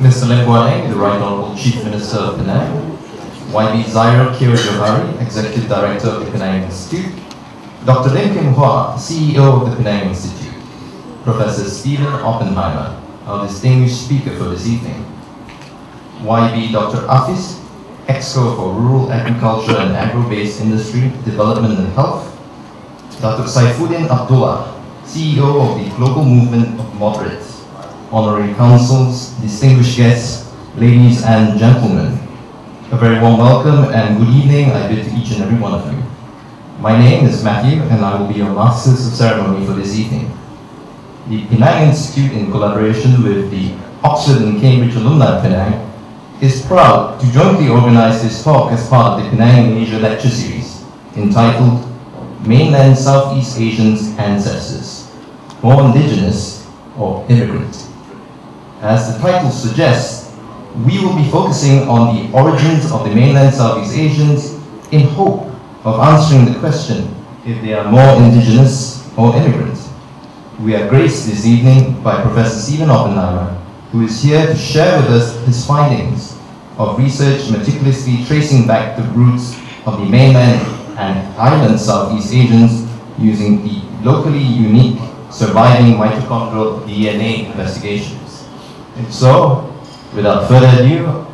Mr. Lim Guaneng, the Right Honourable Chief Minister of Penang, YB Zaira Kyo Johari, Executive Director of the Penang Institute, Dr. Lim Kim Hua, CEO of the Penang Institute, Professor Stephen Oppenheimer, our distinguished speaker for this evening, YB Dr. Afis, Exco for Rural Agriculture and Agro-Based Industry, Development and Health, Dr. Saifuddin Abdullah, CEO of the Global Movement of Moderates, honorary councils, distinguished guests, ladies and gentlemen. A very warm welcome and good evening I bid to each and every one of you. My name is Matthew and I will be your Masters of Ceremony for this evening. The Penang Institute, in collaboration with the Oxford and Cambridge Alumni of Penang, is proud to jointly organize this talk as part of the Penang Asia Lecture Series, entitled Mainland Southeast Asians' Ancestors, More Indigenous or Immigrant. As the title suggests, we will be focusing on the origins of the mainland Southeast Asians in hope of answering the question if they are more indigenous or immigrant. We are graced this evening by Professor Stephen Oppenheimer, who is here to share with us his findings of research meticulously tracing back the roots of the mainland and island Southeast Asians using the locally unique surviving mitochondrial DNA investigations. And so, without further ado,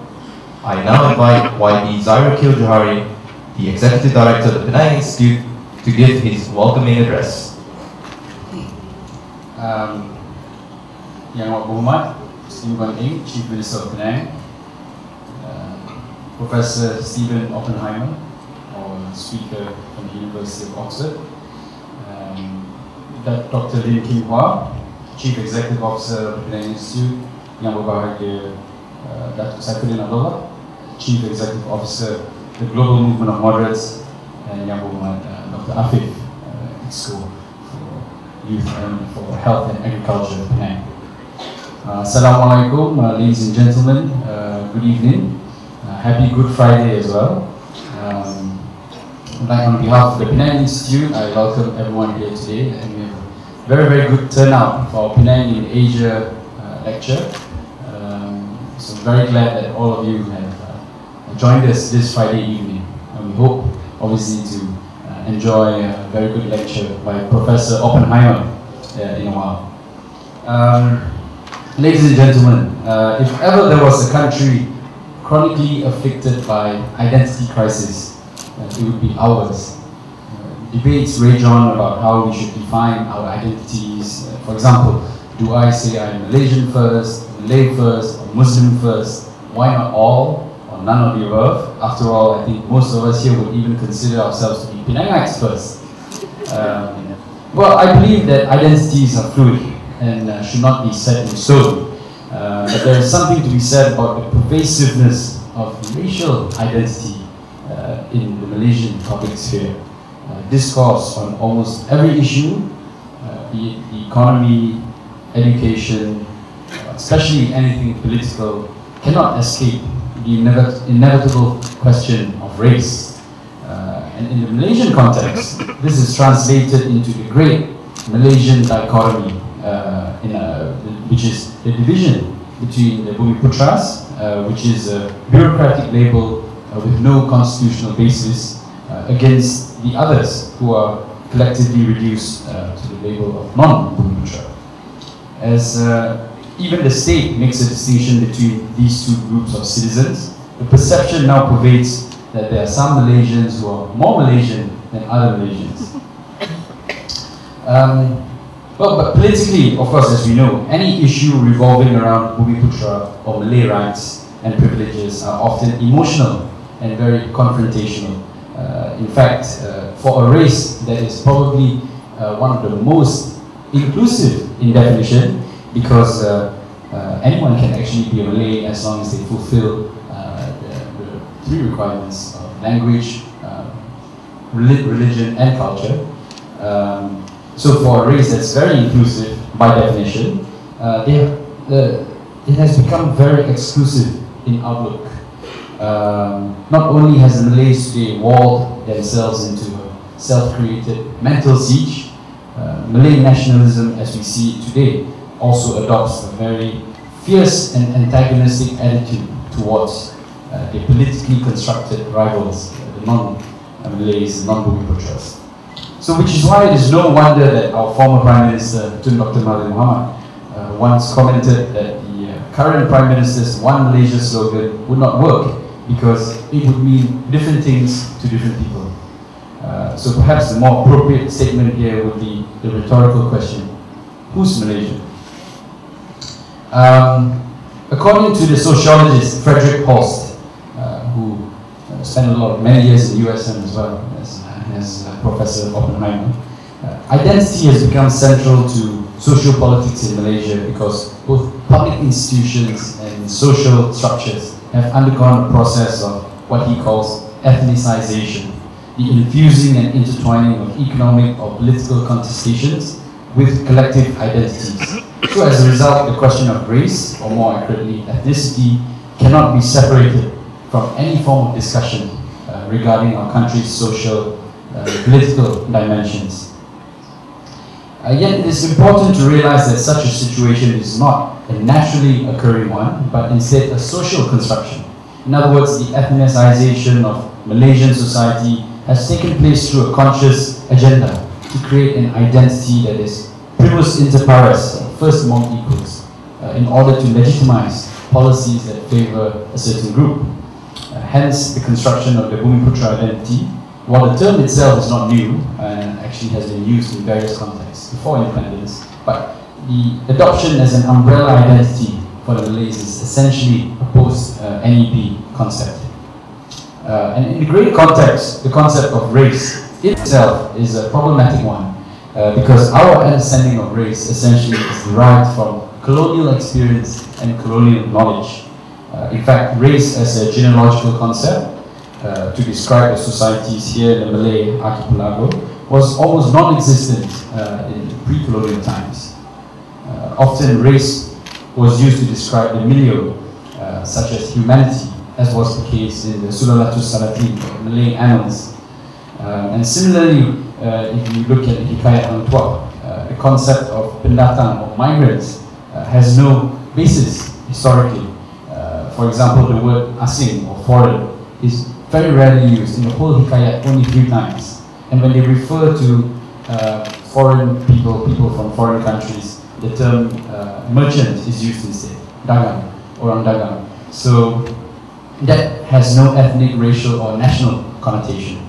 I now invite YB Zaira Kyo Johari, the Executive Director of the Penang Institute, to give his welcoming address. Yang Muhammad, Stephen Guaneng, Chief Minister of Penang, Professor Stephen Oppenheimer, or speaker from the University of Oxford, Dr. Lim Kim Hua, Chief Executive Officer of the Penang Institute, Yang Berbahagia Dr. Saifuddin Abdullah, Chief Executive Officer of the Global Movement of Moderates, and Yang Berbahagia Dr. Afif, Exco for Youth and for Health and Agriculture in Penang. Assalamualaikum, ladies and gentlemen, good evening. Happy Good Friday as well. On behalf of the Penang Institute, I welcome everyone here today, and we have a very, very good turnout for our Penang in Asia lecture. So I'm very glad that all of you have joined us this Friday evening, and we hope, obviously, to enjoy a very good lecture by Professor Oppenheimer in a while. Ladies and gentlemen, if ever there was a country chronically afflicted by identity crisis, it would be ours. Debates rage on about how we should define our identities. For example, do I say I'm Malaysian first, Malay first, or Muslim first? Why not all, or none of the above? After all, I think most of us here would even consider ourselves to be Penangites first. Well, I believe that identities are fluid and should not be set in stone. But there is something to be said about the pervasiveness of racial identity in the Malaysian public sphere. Discourse on almost every issue, be it the economy, education, especially anything political, cannot escape the inevitable question of race. And in the Malaysian context, this is translated into the great Malaysian dichotomy, which is the division between the Bumiputras, which is a bureaucratic label with no constitutional basis, against the others who are collectively reduced to the label of non-Bumiputra. As even the state makes a distinction between these two groups of citizens, the perception now pervades that there are some Malaysians who are more Malaysian than other Malaysians. Well, but politically, of course, as we know, any issue revolving around Bumiputra or Malay rights and privileges are often emotional and very confrontational. In fact, for a race that is probably one of the most inclusive in definition, because anyone can actually be a Malay as long as they fulfill the three requirements of language, religion, and culture. So for a race that's very inclusive by definition, it has become very exclusive in outlook. Not only has the Malays today walled themselves into a self-created mental siege, Malay nationalism as we see it today also adopts a very fierce and antagonistic attitude towards the politically constructed rivals, the non-Malays, non-Bumiputra. So which is why it is no wonder that our former Prime Minister, Tun Dr. Mahathir Mohamad, once commented that the current Prime Minister's One Malaysia slogan would not work because it would mean different things to different people. So perhaps the more appropriate statement here would be the rhetorical question, who's Malaysian? According to the sociologist Frederick Horst, who spent many years in the USM as well as Professor Oppenheimer, identity has become central to social politics in Malaysia because both public institutions and social structures have undergone a process of what he calls ethnicization, the infusing and intertwining of economic or political contestations with collective identities. So as a result, the question of race, or more accurately, ethnicity, cannot be separated from any form of discussion regarding our country's social, political dimensions. Yet it is important to realize that such a situation is not a naturally occurring one, but instead a social construction. In other words, the ethnicization of Malaysian society has taken place through a conscious agenda to create an identity that is primus inter pares, first among equals, in order to legitimize policies that favor a certain group. Hence, the construction of the Bumiputra identity, while the term itself is not new and actually has been used in various contexts before independence, but the adoption as an umbrella identity for the Malays is essentially a post-NEP concept. And in the greater context, the concept of race itself is a problematic one because our understanding of race essentially is derived from colonial experience and colonial knowledge. In fact, race as a genealogical concept to describe the societies here in the Malay archipelago was almost non-existent in pre-colonial times. Often race was used to describe the milieu, such as humanity, as was the case in the Sulalatus Salatin, Malay annals. And similarly, if you look at the Hikayat Hang Tuah, the concept of pendatang or migrants has no basis historically. For example, the word asing or foreign is very rarely used in the whole Hikayat, only 3 times. And when they refer to foreign people from foreign countries, the term merchant is used instead, dagang, orang dagang. So that has no ethnic, racial or national connotation.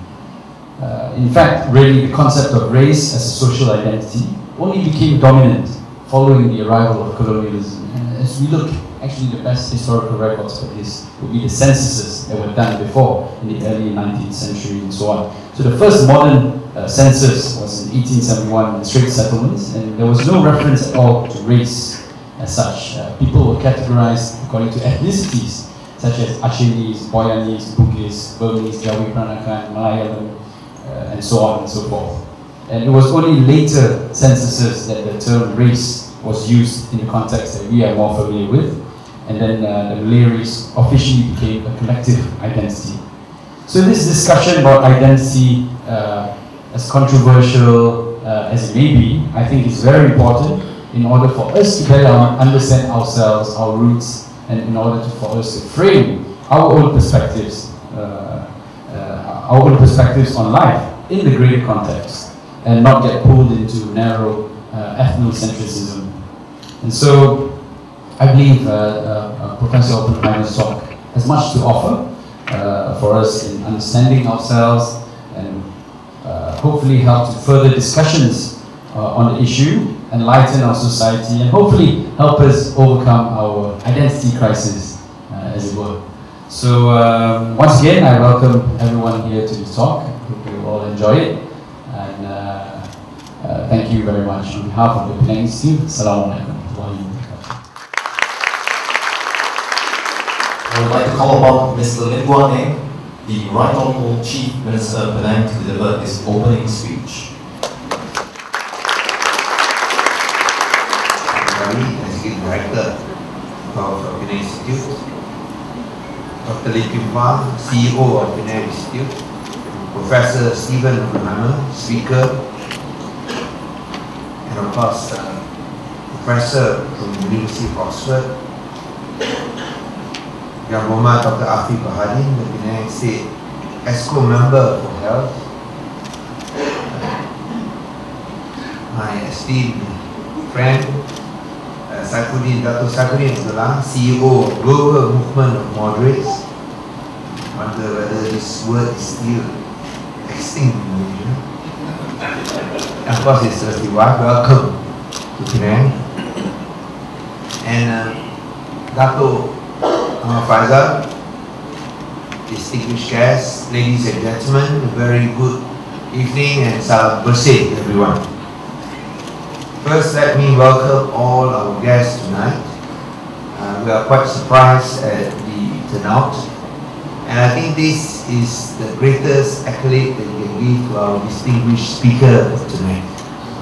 In fact, really the concept of race as a social identity only became dominant following the arrival of colonialism. And as we look, actually the best historical records for this would be the censuses that were done before in the early 19th century and so on. So the first modern census was in 1871 in Straits Settlements, and there was no reference at all to race as such. People were categorized according to ethnicities, such as Acehnese, Boyanese, Bugis, Burmese, Jawi Peranakan, Malayalam, and so on and so forth. And it was only later censuses that the term race was used in the context that we are more familiar with, and then the Malay race officially became a collective identity. So this discussion about identity, as controversial as it may be, I think is very important in order for us to better understand ourselves, our roots, and in order for us to frame our own perspectives on life in the greater context, and not get pulled into narrow ethnocentrism. And so, I believe Professor Oppenheimer's talk has much to offer for us in understanding ourselves and hopefully help to further discussions on the issue, enlighten our society, and hopefully help us overcome our identity crisis, as it were. So once again, I welcome everyone here to this talk. I hope you all enjoy it. And thank you very much on behalf of the Penang Institute. Assalamualaikum. I would like to call upon Mr. Lim Guan Eng, the Right Honourable Chief Minister of Penang, to deliver his opening speech. Executive Director of Penang Institute, Dr. Lim Kim Hua, CEO of Penang Institute, Professor Stephen Oppenheimer, Speaker, and of course, Professor from the University of Oxford, Yang Muhammad Dr. Afiq Bahadin, the Penang State ESCO member for health, my esteemed friend Dr. Saifuddin Abdullah, CEO of Global Movement of Moderates. Wonder whether this word is still extinct in Malaysia. Of course, it's Tertiwa. Welcome to Penang. And Dato' Faizal, distinguished guests, ladies and gentlemen, a very good evening and salam bersih everyone. First, let me welcome all our guests tonight. We are quite surprised at the turnout, and I think this is the greatest accolade that we can give to our distinguished speaker tonight,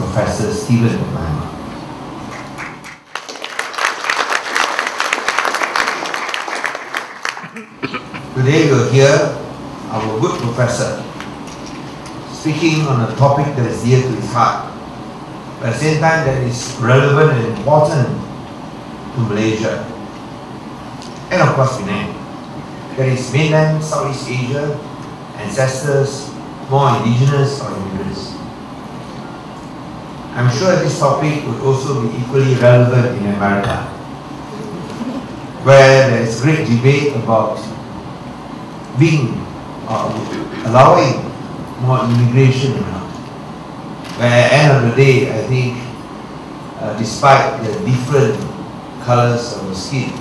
Professor Stephen Oppenheimer. Today we'll hear our good professor speaking on a topic that is dear to his heart, but at the same time that is relevant and important to Malaysia and of course Penang. That is mainland Southeast Asia, ancestors, more indigenous or immigrants. I'm sure this topic would also be equally relevant in America, where there is great debate about allowing more immigration around. But at the end of the day, I think despite the different colors of the skin,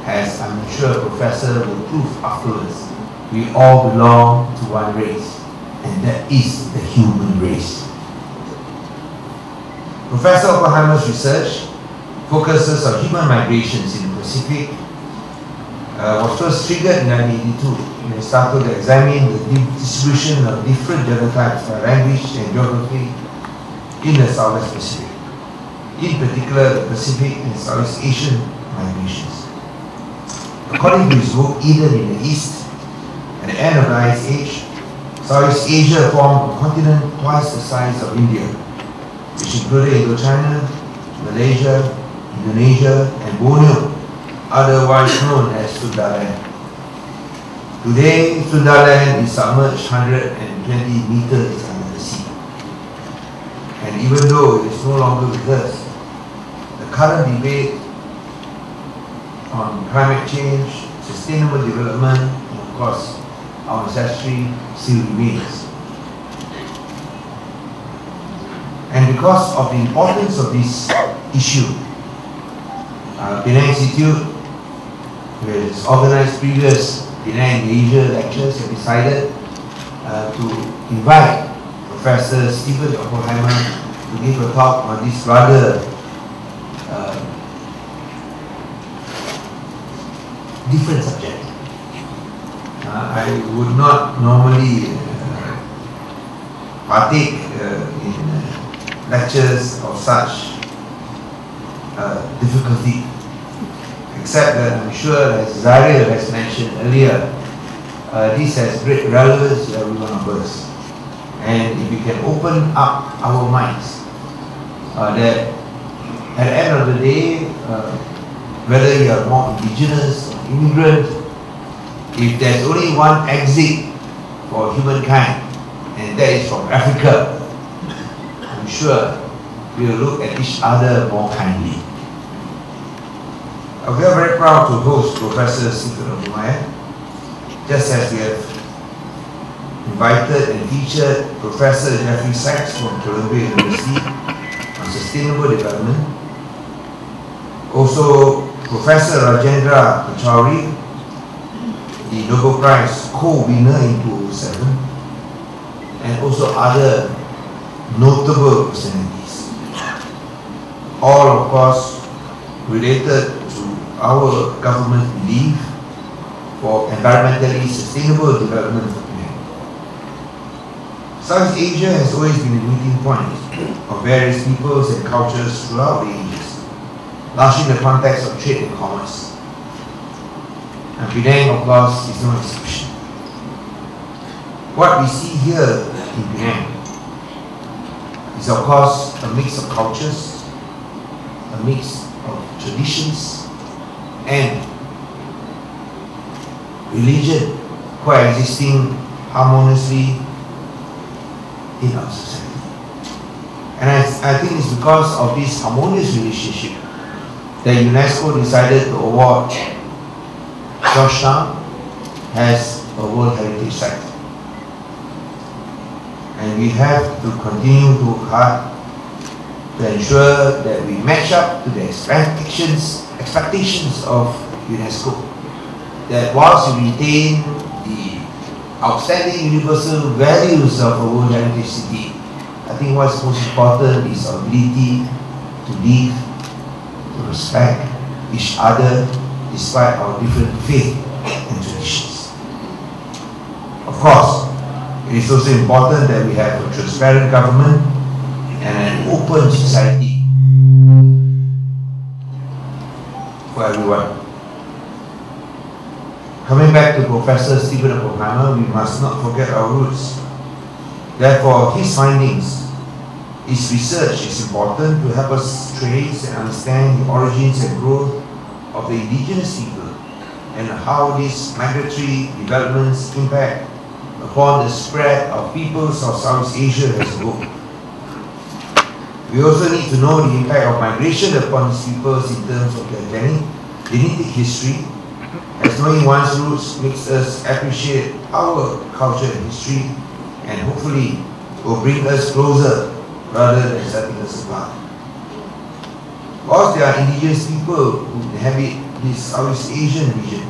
as I'm sure Professor will prove afterwards, we all belong to one race, and that is the human race. Professor Oppenheimer's research focuses on human migrations in the Pacific. Was first triggered in 1982 when he started to examine the distribution of different genotypes by language and geography in the Southwest Pacific, in particular the Pacific and Southeast Asian migrations. According to his book, Eden in the East, at the end of the Ice Age, Southeast Asia formed a continent twice the size of India, which included Indochina, Malaysia, Indonesia, and Borneo, otherwise known as Sundaland. Today, Sundaland is submerged 120 meters under the sea. And even though it is no longer with us, the current debate on climate change, sustainable development, and of course, our ancestry still remains. And because of the importance of this issue, Penang Institute, which has organized previous Penang Asia lectures, have decided to invite Professor Stephen Oppenheimer to give a talk on this rather different subject. I would not normally partake in lectures of such difficulty, except that I'm sure, as Zaria has mentioned earlier, this has great relevance to every one of us. And if we can open up our minds, that at the end of the day, whether you are more indigenous or immigrant, if there's only one exit for humankind, and that is from Africa, I'm sure we will look at each other more kindly. We are very proud to host Professor Stephen Oppenheimer, just as we have invited and featured Professor Jeffrey Sachs from Columbia University on sustainable development. Also, Professor Rajendra Pachauri, the Nobel Prize co-winner in 2007, and also other notable personalities. All, of course, related to our government belief for environmentally sustainable development for Penang. Southeast Asia has always been a meeting point of various peoples and cultures throughout the ages, largely in the context of trade and commerce. And Penang, of course, is no exception. What we see here in Penang is, of course, a mix of cultures, a mix of traditions, and religion coexisting harmoniously in our society. And I think it's because of this harmonious relationship that UNESCO decided to award Georgetown as a World Heritage Site. And we have to continue to work hard to ensure that we match up to the expectations of UNESCO. That whilst we retain the outstanding universal values of a World Heritage City, I think what's most important is our ability to live, to respect each other despite our different faith and traditions. Of course, it is also important that we have a transparent government and an open society for everyone. Coming back to Professor Stephen Oppenheimer, we must not forget our roots. Therefore, his findings, his research is important to help us trace and understand the origins and growth of the indigenous people and how these migratory developments impact upon the spread of peoples of Southeast Asia as a whole. We also need to know the impact of migration upon these peoples in terms of their genetic history, as knowing one's roots makes us appreciate our culture and history, and hopefully will bring us closer rather than setting us apart. Whilst there are indigenous people who inhabit this Southeast Asian region,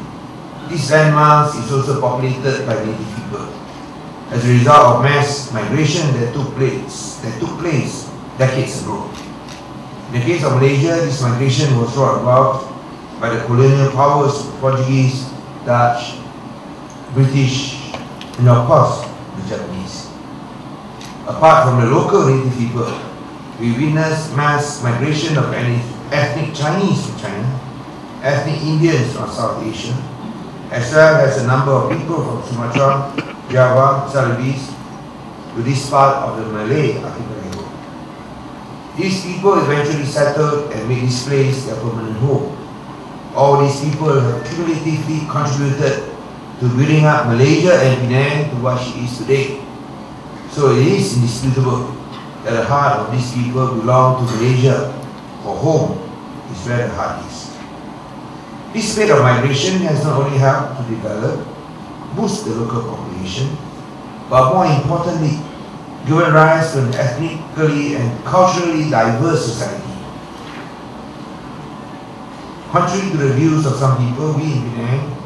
this landmass is also populated by native people as a result of mass migration that took place decades ago. In the case of Malaysia, this migration was brought about by the colonial powers, Portuguese, Dutch, British, and of course the Japanese. Apart from the local native people, we witnessed mass migration of ethnic Chinese from China, ethnic Indians from South Asia, as well as a number of people from Sumatra, Java, Celebes, to this part of the Malay archipelago. These people eventually settled and made this place their permanent home. All these people have cumulatively contributed to building up Malaysia and Penang to what she is today. So it is indisputable that the heart of these people belong to Malaysia, for home is where the heart is. This rate of migration has not only helped to boost the local population, but more importantly, given rise to an ethnically and culturally diverse society. Contrary to the views of some people, we in Penang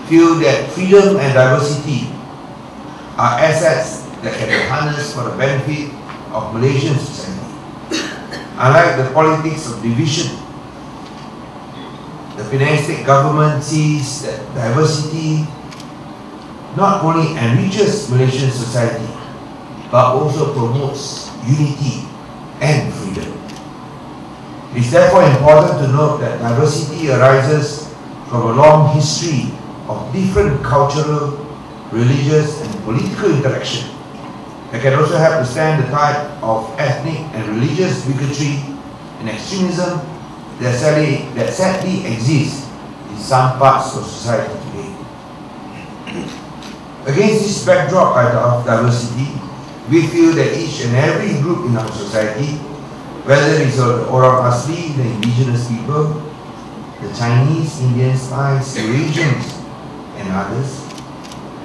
feel that freedom and diversity are assets that can be harnessed for the benefit of Malaysian society. Unlike the politics of division, the Penang state government sees that diversity not only enriches Malaysian society, but also promotes unity and freedom. It is therefore important to note that diversity arises from a long history of different cultural, religious and political interaction that can also help to stand the tide of ethnic and religious bigotry and extremism that sadly exists in some parts of society today. Against this backdrop of diversity, we feel that each and every group in our society, whether it is the Orang Asli, the indigenous people, the Chinese, Indians, Thais, Eurasians, and others,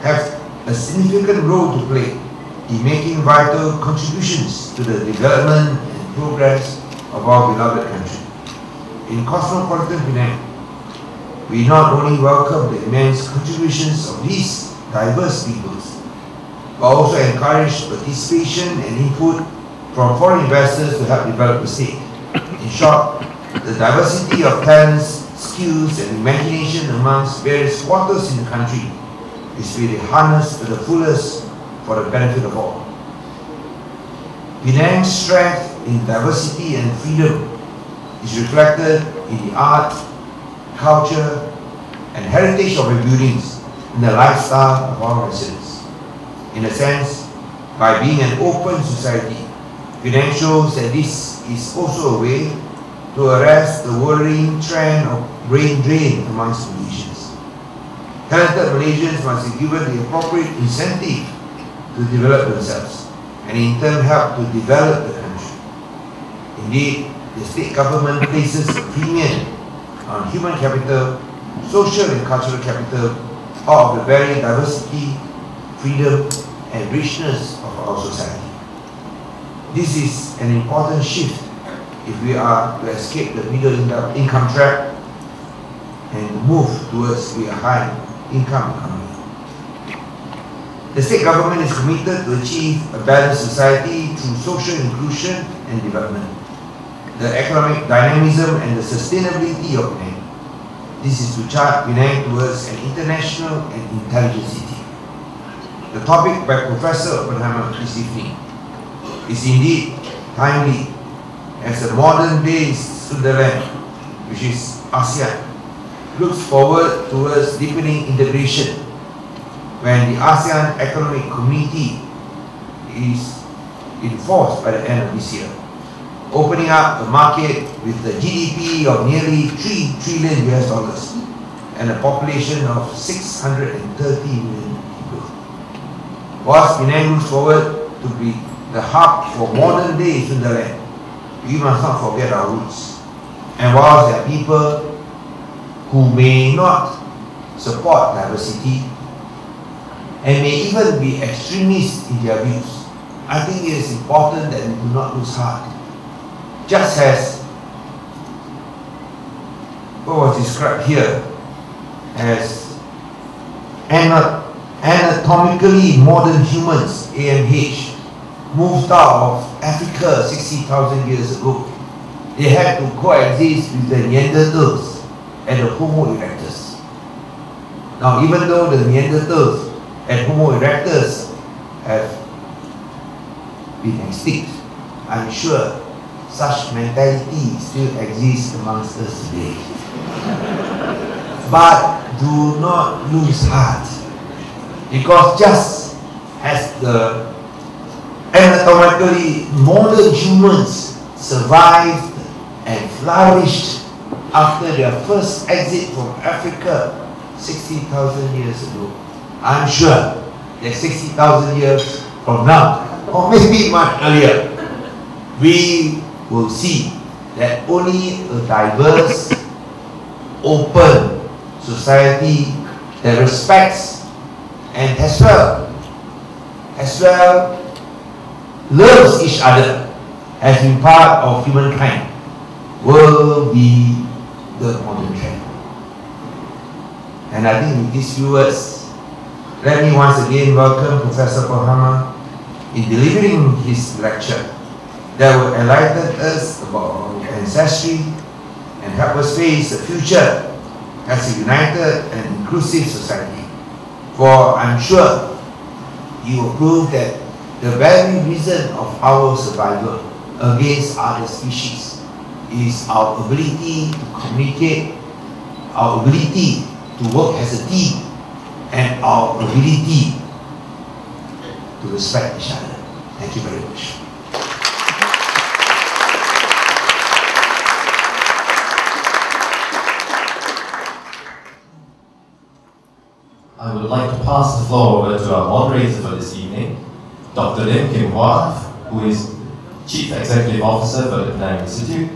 have a significant role to play in making vital contributions to the development and progress of our beloved country. In cosmopolitan Penang, we not only welcome the immense contributions of these diverse peoples, but also encourage participation and input from foreign investors to help develop the state. In short, the diversity of talents, skills and imagination amongst various quarters in the country is really harnessed to the fullest for the benefit of all. Penang's strength in diversity and freedom is reflected in the art, culture and heritage of our buildings, in the lifestyle of our residents. In a sense, by being an open society, Penang shows that this is also a way to arrest the worrying trend of brain drain amongst Malaysians. Talented Malaysians must be given the appropriate incentive to develop themselves and in turn help to develop the country. Indeed, the state government places a premium on human capital, social and cultural capital of the very diversity, freedom and richness of our society. This is an important shift if we are to escape the middle income trap and move towards a high income economy. The state government is committed to achieve a balanced society through social inclusion and development, the economic dynamism and the sustainability of Penang. This is to chart Penang towards an international and intelligent city. The topic by Professor Oppenheimer this evening is indeed timely as a modern-day Sunderland, which is ASEAN, looks forward towards deepening integration when the ASEAN Economic Community is enforced by the end of this year, opening up a market with a GDP of nearly $3 trillion and a population of 630 million people. Whilst Penang looks forward to be the hub for modern-day Sunderland, we must not forget our roots. And whilst there are people who may not support diversity and may even be extremists in their views, I think it is important that we do not lose heart. Just as what was described here as anatomically modern humans, AMH, moved out of Africa 60,000 years ago. They had to coexist with the Neanderthals and the Homo erectus. Now, even though the Neanderthals and Homo erectus have been extinct, I'm sure such mentality still exists amongst us today. But do not lose heart, because just as the anatomically modern humans survived and flourished after their first exit from Africa 60,000 years ago, I'm sure that 60,000 years from now, or maybe much earlier, we will see that only a diverse, open society that respects and as well loves each other as being part of humankind will be the modern trend. And I think with these few words, let me once again welcome Professor Oppenheimer in delivering his lecture that will enlighten us about our ancestry and help us face the future as a united and inclusive society. For I'm sure he will prove that the very reason of our survival against other species is our ability to communicate, our ability to work as a team, and our ability to respect each other. Thank you very much. I would like to pass the floor over to our moderator for this evening, Dr. Lim Kim Hua, who is Chief Executive Officer for the Penang Institute,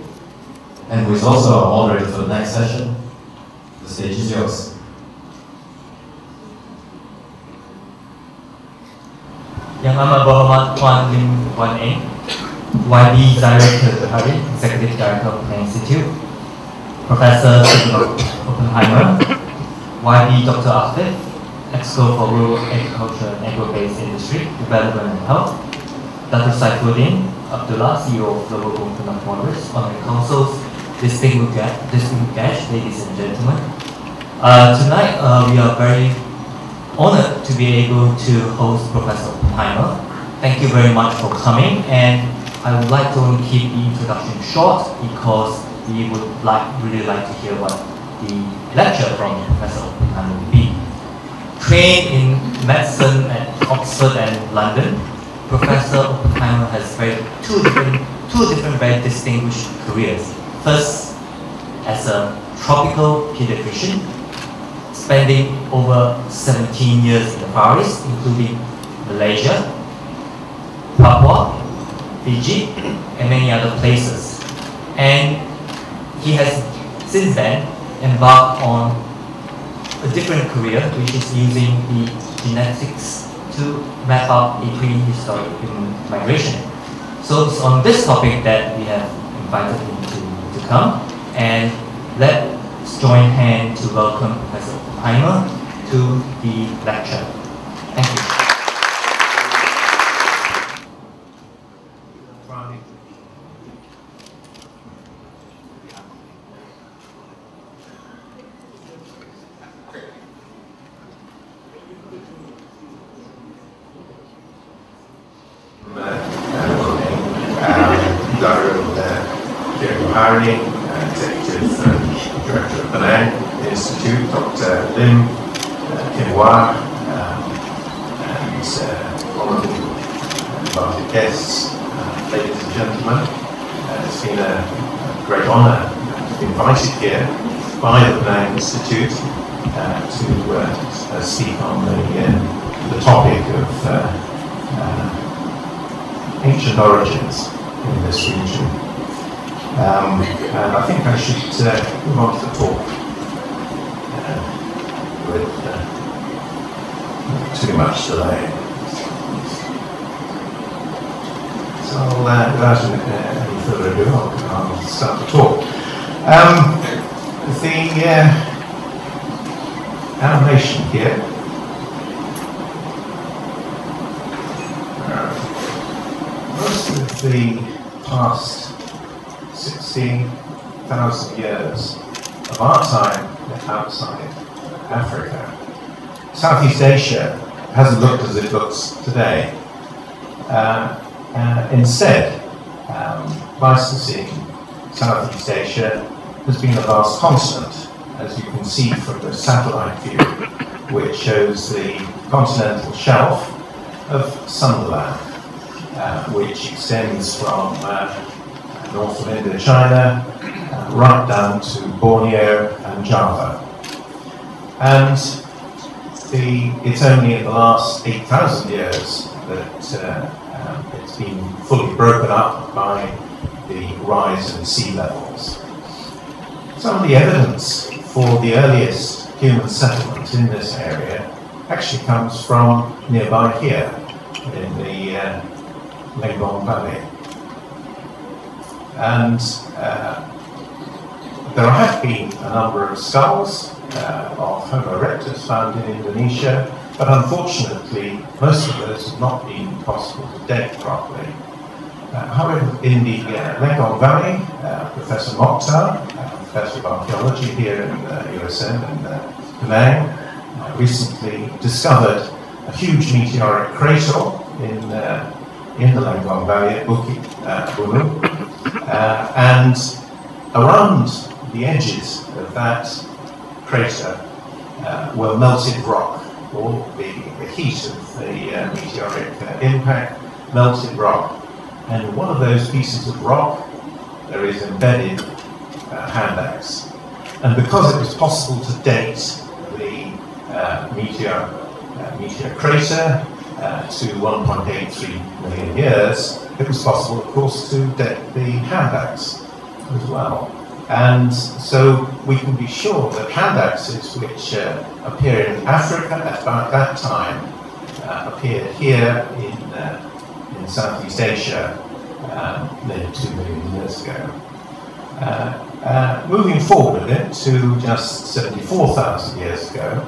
and who is also our moderator for the next session. The stage is yours. Yang Amat Berhormat Tuan Lim Kuan Eng, YB Director Hari, Executive Director of Penang Institute, Professor Oppenheimer, YB Dr. Afif, Exco for Rural Agriculture and Agro-Based Industry, Development and Health, Dr. Saifuddin Abdullah, CEO of Global Penang Forest, Honorary Councils, distinguished guests, ladies and gentlemen. Tonight we are very honored to be able to host Professor Oppenheimer. Thank you very much for coming, and I would like to keep the introduction short because we would really like to hear what the lecture from Professor Oppenheimer will be. Trained in medicine at Oxford and London, Professor Oppenheimer has two different very distinguished careers. First, as a tropical pediatrician, spending over 17 years in the Far East, including Malaysia, Papua, Fiji, and many other places. And he has since then embarked on a different career, which is using the genetics to map out a prehistoric human migration. So it's on this topic that we have invited him to come, and let's join hands to welcome Professor Oppenheimer to the lecture. Thank you. Executive Director of Penang Institute, Dr. Lim Kim Hua, and all of the invited guests, ladies and gentlemen. It's been a great honour to be invited here by the Penang Institute to speak on the topic of ancient origins in this region. And I think I should move on to the talk with not too much delay. So without any further ado, I'll start the talk. The animation here most of the past 16,000 years of our time outside Africa, Southeast Asia hasn't looked as it looks today. Instead, licensing Southeast Asia has been a vast continent, as you can see from the satellite view, which shows the continental shelf of Sunderland, which extends from north of Indochina, right down to Borneo and Java. And it's only in the last 8,000 years that it's been fully broken up by the rise in sea levels. Some of the evidence for the earliest human settlement in this area actually comes from nearby here, in the Lengong Valley. And there have been a number of skulls of Homo erectus found in Indonesia, but unfortunately most of those have not been possible to date properly. However, in the Lengong Valley, Professor Mokhtar, Professor of Archaeology here in USM in Penang, recently discovered a huge meteoric crater in the Lengong Valley at Bukit Bunung. And around the edges of that crater were melted rock. All the heat of the meteoric impact melted rock. And in one of those pieces of rock, there is embedded hand axe. And because it was possible to date the meteor crater to 1.83 million years, it was possible, of course, to date the hand axe as well. And so we can be sure that hand axes, which appear in Africa at about that time, appeared here in Southeast Asia nearly 2 million years ago. Moving forward a bit to just 74,000 years ago,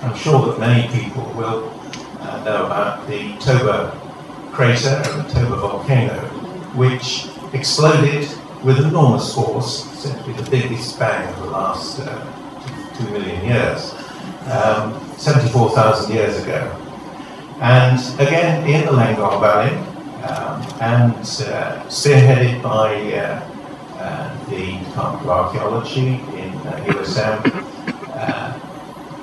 I'm sure that many people will know about the Toba crater and the Toba volcano, which exploded with enormous force, said to be the biggest bang of the last 2 million years, 74,000 years ago. And again, in the Lengong Valley, and spearheaded by the Department of Archaeology in USM,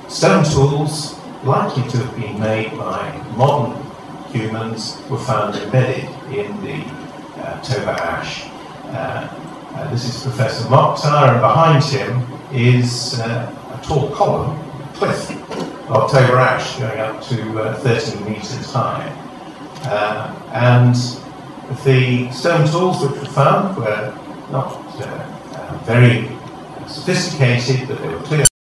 stone tools likely to have been made by modern humans were found embedded in the Toba ash. This is Professor Mokhtar, and behind him is a tall column, cliff of October ash going up to 13 metres high. And the stone tools which were found were not very sophisticated, but they were clear